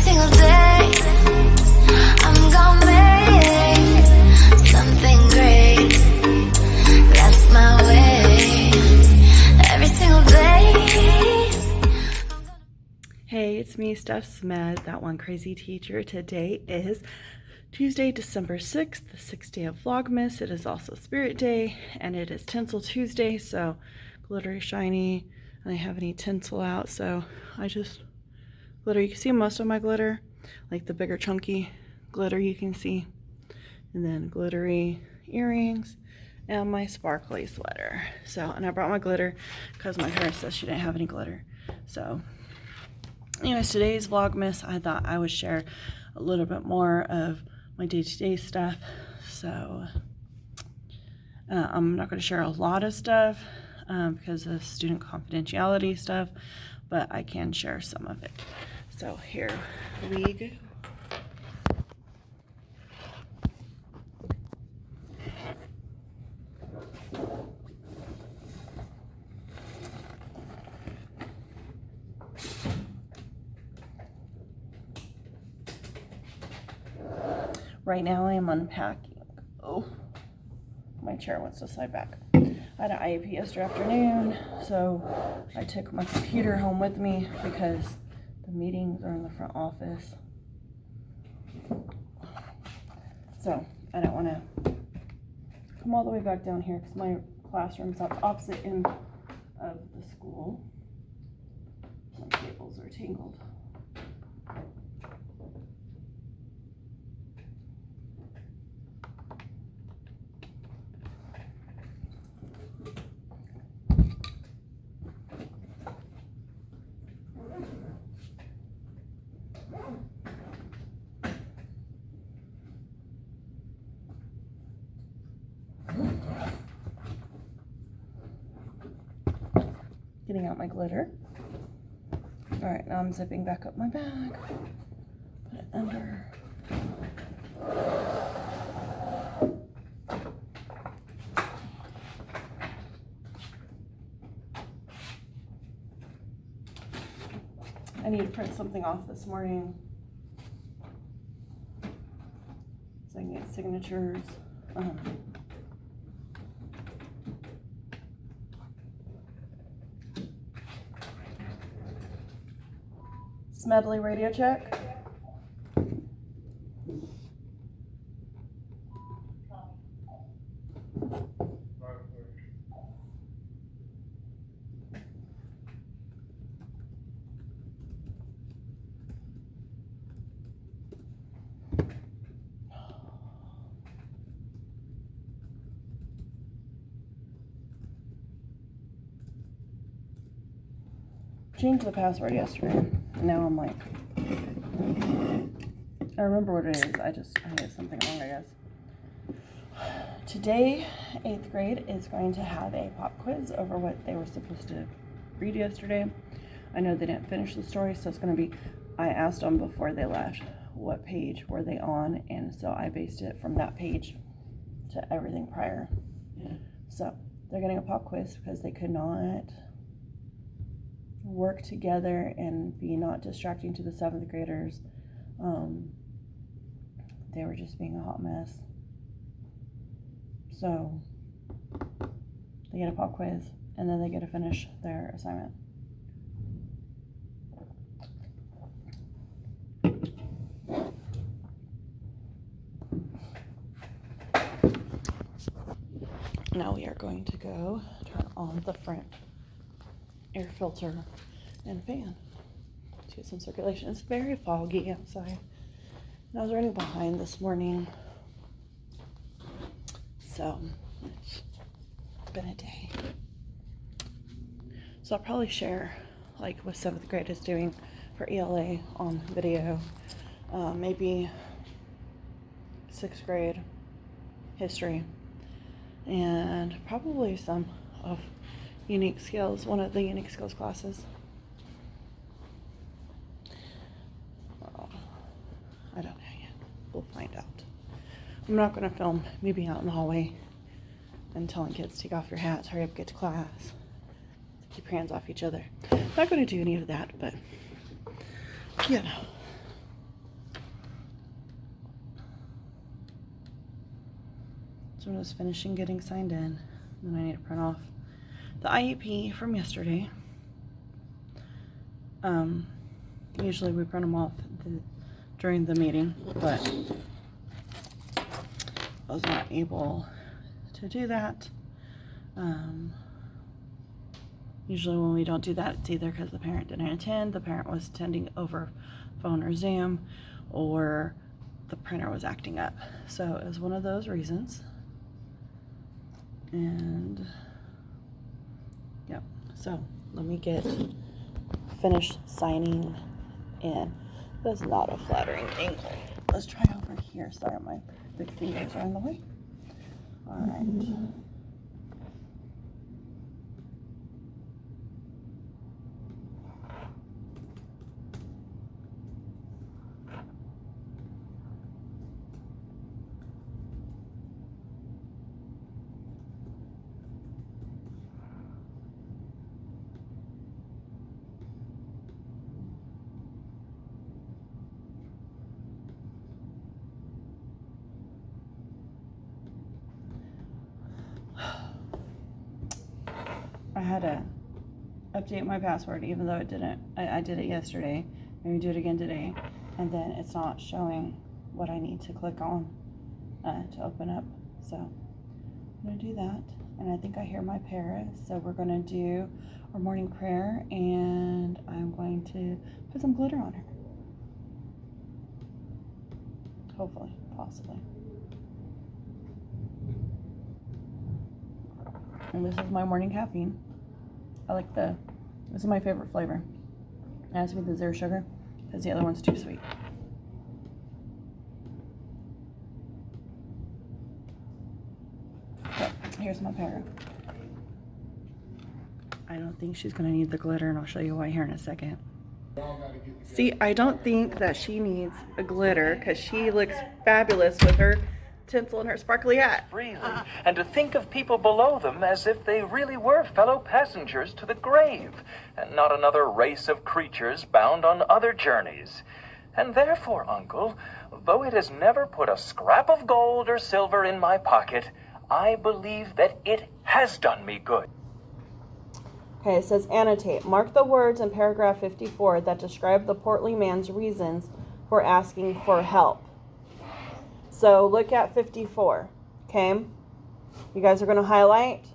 single day I'm gonna make something great. That's my way. Every single day. Hey, it's me, Steph Smed, that one crazy teacher. Today is Tuesday, December 6th, the 6th day of Vlogmas. It is also Spirit Day, and it is Tinsel Tuesday, so glittery, shiny. I don't have any tinsel out, so I just glitter. You can see most of my glitter, like the bigger chunky glitter you can see. And then glittery earrings and my sparkly sweater. So, and I brought my glitter because my parents said she didn't have any glitter. So anyways, today's Vlogmas, I thought I would share a little bit more of my day-to-day stuff. So I'm not going to share a lot of stuff because of student confidentiality stuff, but I can share some of it. So here we go. Right now I am unpacking. Oh, my chair wants to slide back. I had an IEP yesterday afternoon, so I took my computer home with me because the meetings are in the front office. So I don't want to come all the way back down here because my classroom's on the opposite end of the school. My cables are tangled. Getting out my glitter. All right, now I'm zipping back up my bag. Put it under. I need to print something off this morning so I can get signatures. Smedley radio check. Changed the password yesterday. Now I'm like, I remember what it is. I did something wrong, I guess. Today, 8th grade is going to have a pop quiz over what they were supposed to read yesterday. I know they didn't finish the story, so it's going to be, I asked them before they left, what page were they on, and so I based it from that page to everything prior. So they're getting a pop quiz because they could not work together and be not distracting to the 7th graders. They were just being a hot mess. So they get a pop quiz and then they get to finish their assignment. Now we are going to go turn on the front air filter and fan to get some circulation. It's very foggy outside. And I was running behind this morning, so it's been a day. So I'll probably share like what 7th grade is doing for ELA on video. Maybe 6th grade history, and probably some of unique skills, one of the unique skills classes. I don't know yet. We'll find out. I'm not going to film me being out in the hallway and telling kids, take off your hats, hurry up, get to class, keep your hands off each other. I'm not going to do any of that, but you know, So I'm just finishing getting signed in. Then I need to print off the IEP from yesterday. Usually we print them off during the meeting, but I was not able to do that. Usually when we don't do that, it's either because the parent didn't attend, the parent was attending over phone or Zoom, or the printer was acting up. So it was one of those reasons. And yep, so let me finish signing in. That's not a flattering angle. Let's try over here. Sorry, my big fingers are in the way. All right. I had to update my password, even though it didn't. I did it yesterday. Maybe do it again today, and then it's not showing what I need to click on to open up. So I'm gonna do that, and I think I hear my para. So we're gonna do our morning prayer, and I'm going to put some glitter on her. Hopefully, possibly. And this is my morning caffeine. I like this is my favorite flavor. It has to be the 0 sugar because the other one's too sweet. So here's my para. I don't think she's gonna need the glitter, and I'll show you why here in a second. See, I don't think that she needs a glitter because she looks fabulous with her tinsel and her sparkly hat. Freely, and to think of people below them as if they really were fellow passengers to the grave, and not another race of creatures bound on other journeys. And therefore, Uncle, though it has never put a scrap of gold or silver in my pocket, I believe that it has done me good. Okay, it says annotate. Mark the words in paragraph 54 that describe the portly man's reasons for asking for help. So look at 54, okay? You guys are going to highlight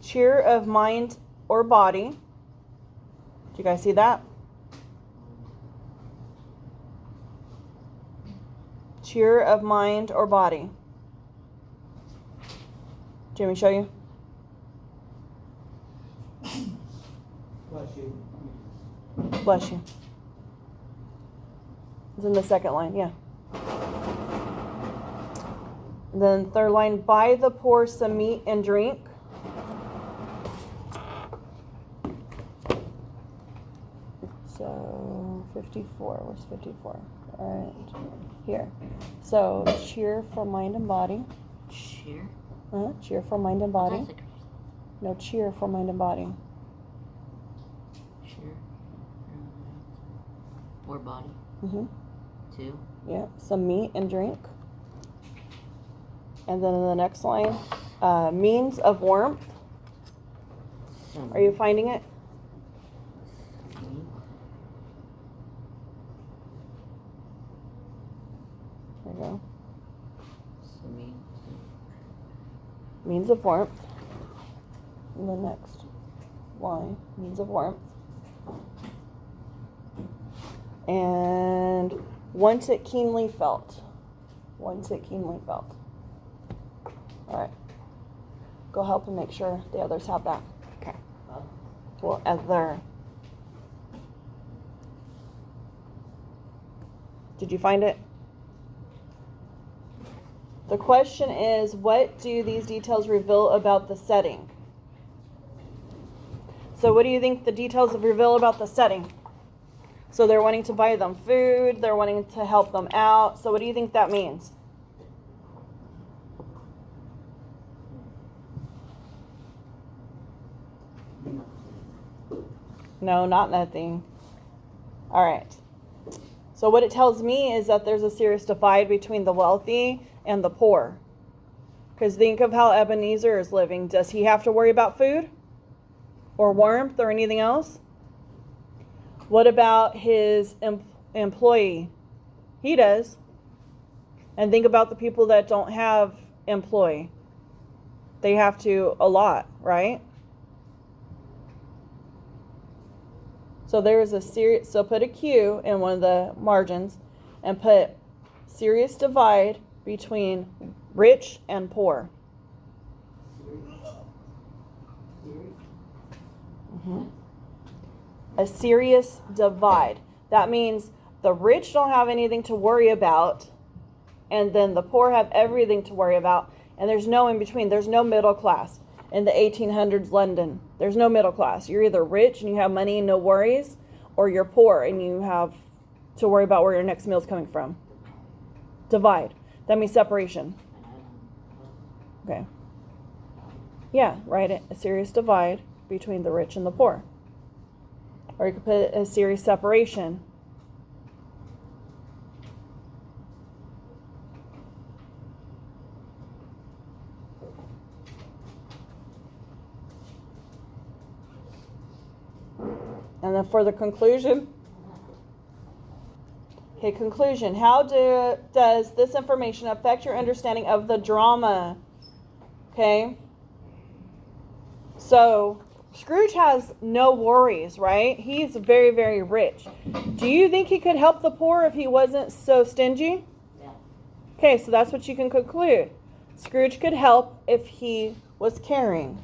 cheer of mind or body. Do you guys see that? Cheer of mind or body. Do you want me to show you? Bless you. Bless you. It's in the second line, yeah. Then third line, buy the poor some meat and drink. So 54, where's 54? All right, here. So cheer for mind and body. Cheer? Cheer for mind and body. That's No, cheer for mind and body. cheer. Or body. Mm-hmm. 2. Yeah, some meat and drink. And then in the next line, means of warmth. Are you finding it? There you go. Means of warmth. And the next line, means of warmth. And once it keenly felt. Once it keenly felt. All right. Go help and make sure the others have that. Okay. Well, other. Did you find it? The question is, what do these details reveal about the setting? So what do you think the details reveal about the setting? So they're wanting to buy them food, they're wanting to help them out. So what do you think that means? No, not nothing. All right. So what it tells me is that there's a serious divide between the wealthy and the poor. Because think of how Ebenezer is living. Does he have to worry about food or warmth or anything else? What about his employee? He does. And think about the people that don't have employee. They have to a lot, right? So there is a serious, so put a Q in one of the margins and put serious divide between rich and poor. A serious divide. That means the rich don't have anything to worry about, and then the poor have everything to worry about, and there's no in between. There's no middle class. In the 1800s London, there's no middle class. You're either rich and you have money and no worries, or you're poor and you have to worry about where your next meal's coming from. Divide. That means separation. Okay. Yeah, write it. A serious divide between the rich and the poor. Or you could put a serious separation. And then for the conclusion. Okay, conclusion. How does this information affect your understanding of the drama? Okay. So, Scrooge has no worries, right? He's very, very rich. Do you think he could help the poor if he wasn't so stingy? Yeah. Okay, so that's what you can conclude. Scrooge could help if he was caring.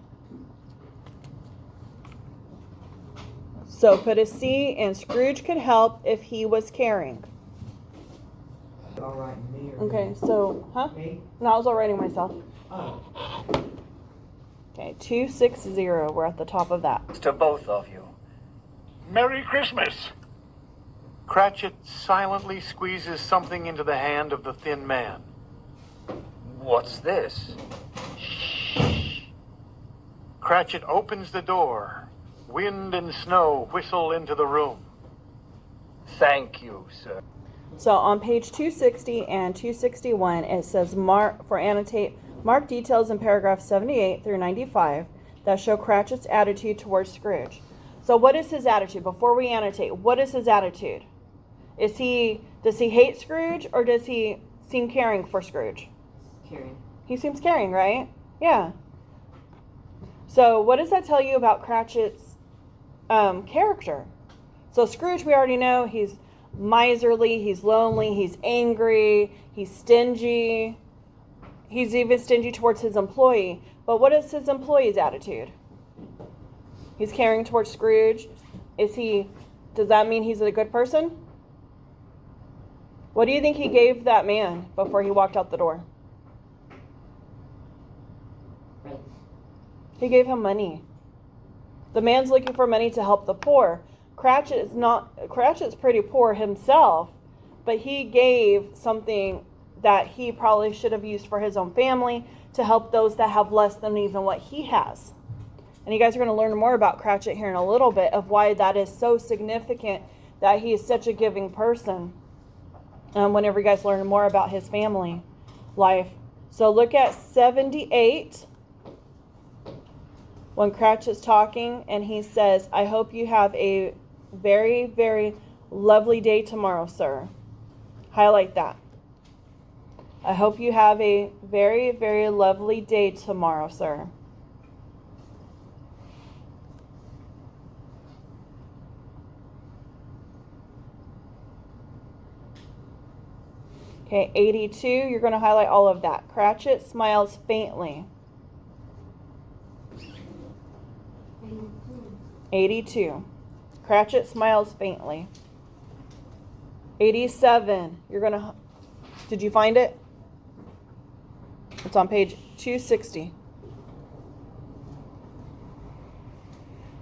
So put a C, and Scrooge could help if he was caring. All right, me or Okay, so, me? No, I was all writing myself. Oh. Okay, 260. We're at the top of that. To both of you. Merry Christmas! Cratchit silently squeezes something into the hand of the thin man. What's this? Shh. Cratchit opens the door. Wind and snow whistle into the room. Thank you, sir. So on page 260 and 261, it says mark details in paragraphs 78 through 95 that show Cratchit's attitude towards Scrooge. So what is his attitude? Before we annotate, what is his attitude? Does he hate Scrooge, or does he seem caring for Scrooge? Caring. He seems caring, right? Yeah. So what does that tell you about Cratchit's character? So Scrooge, we already know he's miserly, he's lonely, he's angry, he's stingy. He's even stingy towards his employee. But what is his employee's attitude? He's caring towards Scrooge. Does that mean he's a good person? What do you think he gave that man before he walked out the door? Right. He gave him money. The man's looking for money to help the poor. Cratchit's pretty poor himself, but he gave something that he probably should have used for his own family to help those that have less than even what he has. And you guys are going to learn more about Cratchit here in a little bit of why that is so significant, that he is such a giving person. Whenever you guys learn more about his family life. So look at 78. When Cratchit's talking and he says, I hope you have a very, very lovely day tomorrow, sir. Highlight that. I hope you have a very, very lovely day tomorrow, sir. Okay, 82, you're going to highlight all of that. Cratchit smiles faintly. 82. Cratchit smiles faintly. 87, you're going to... Did you find it? It's on page 260.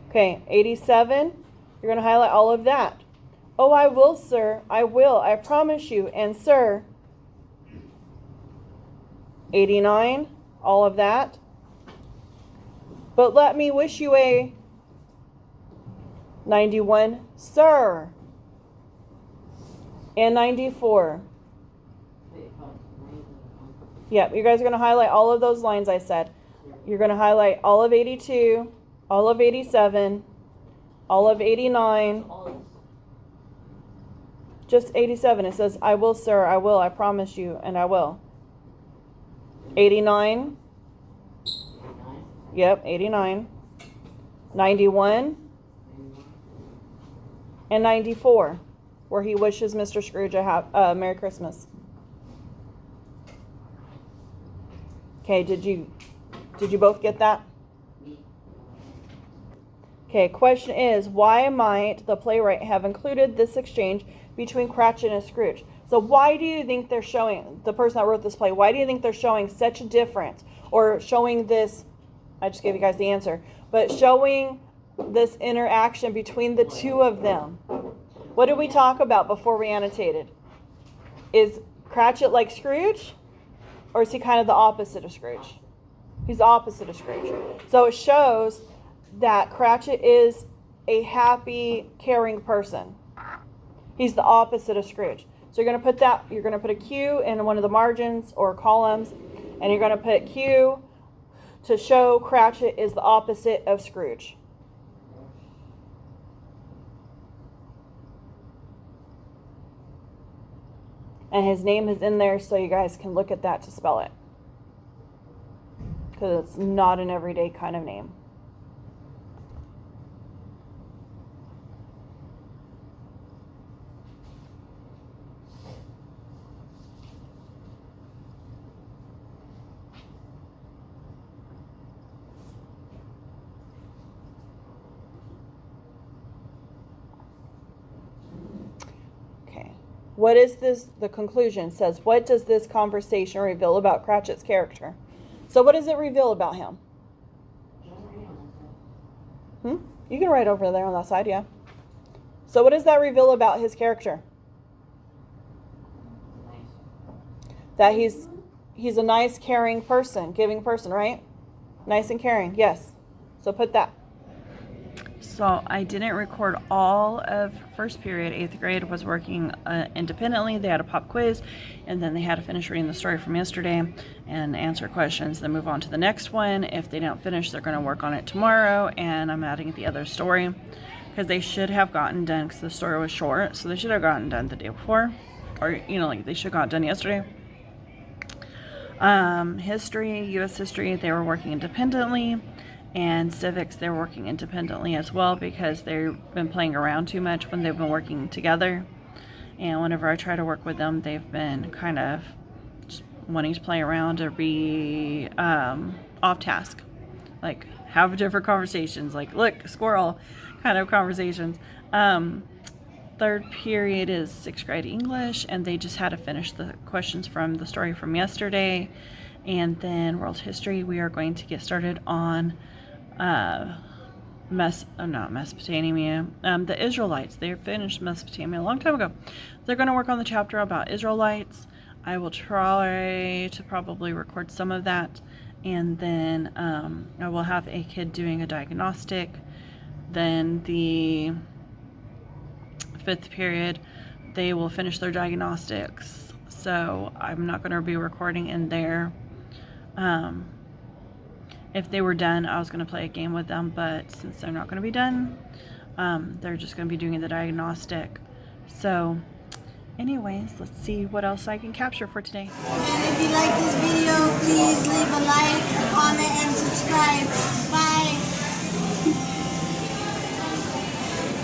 Okay, 87, you're going to highlight all of that. Oh, I will, sir. I will. I promise you. And, sir... 89, all of that. But let me wish you a 91, sir. And 94. Yep, you guys are going to highlight all of those lines I said. You're going to highlight all of 82, all of 87, all of 89. Just 87. It says, I will, sir, I will, I promise you, and I will. 89. Yep, 89. 91. And 94, where he wishes Mr. Scrooge a Merry Christmas. Okay, did you both get that? Okay, question is, why might the playwright have included this exchange between Cratchit and Scrooge? So why do you think they're showing, the person that wrote this play, why do you think they're showing such a difference? Or showing this, I just gave you guys the answer, but showing this interaction between the two of them. What did we talk about before we annotated? Is Cratchit like Scrooge? Or is he kind of the opposite of Scrooge? He's the opposite of Scrooge. So it shows that Cratchit is a happy, caring person. He's the opposite of Scrooge. So you're going to put a Q in one of the margins or columns, and you're going to put Q to show Cratchit is the opposite of Scrooge. And his name is in there so you guys can look at that to spell it. Because it's not an everyday kind of name. What is this? The conclusion says, what does this conversation reveal about Cratchit's character? So what does it reveal about him? You can write over there on that side, yeah. So what does that reveal about his character? That he's a nice, caring person, giving person, right? Nice and caring, yes. So put that. So I didn't record all of first period. 8th grade was working independently. They had a pop quiz, and then they had to finish reading the story from yesterday and answer questions, then move on to the next one. If they don't finish, they're going to work on it tomorrow, and I'm adding the other story because they should have gotten done, because the story was short, so they should have gotten done the day before, or like they should have gotten done yesterday. History, U.S. history, they were working independently. And civics, they're working independently as well because they've been playing around too much when they've been working together. And whenever I try to work with them, they've been kind of just wanting to play around or be off task. Like, have different conversations. Like, look, squirrel kind of conversations. 3rd period is 6th grade English, and they just had to finish the questions from the story from yesterday. And then world history, we are going to get started on Mesopotamia. The Israelites, they finished Mesopotamia a long time ago. They're going to work on the chapter about Israelites. I will try to probably record some of that, and then I will have a kid doing a diagnostic. Then the 5th period, they will finish their diagnostics, so I'm not going to be recording in there. If they were done, I was going to play a game with them, but since they're not going to be done, they're just going to be doing the diagnostic. So anyways, let's see what else I can capture for today. And if you like this video, please leave a like, a comment, and subscribe.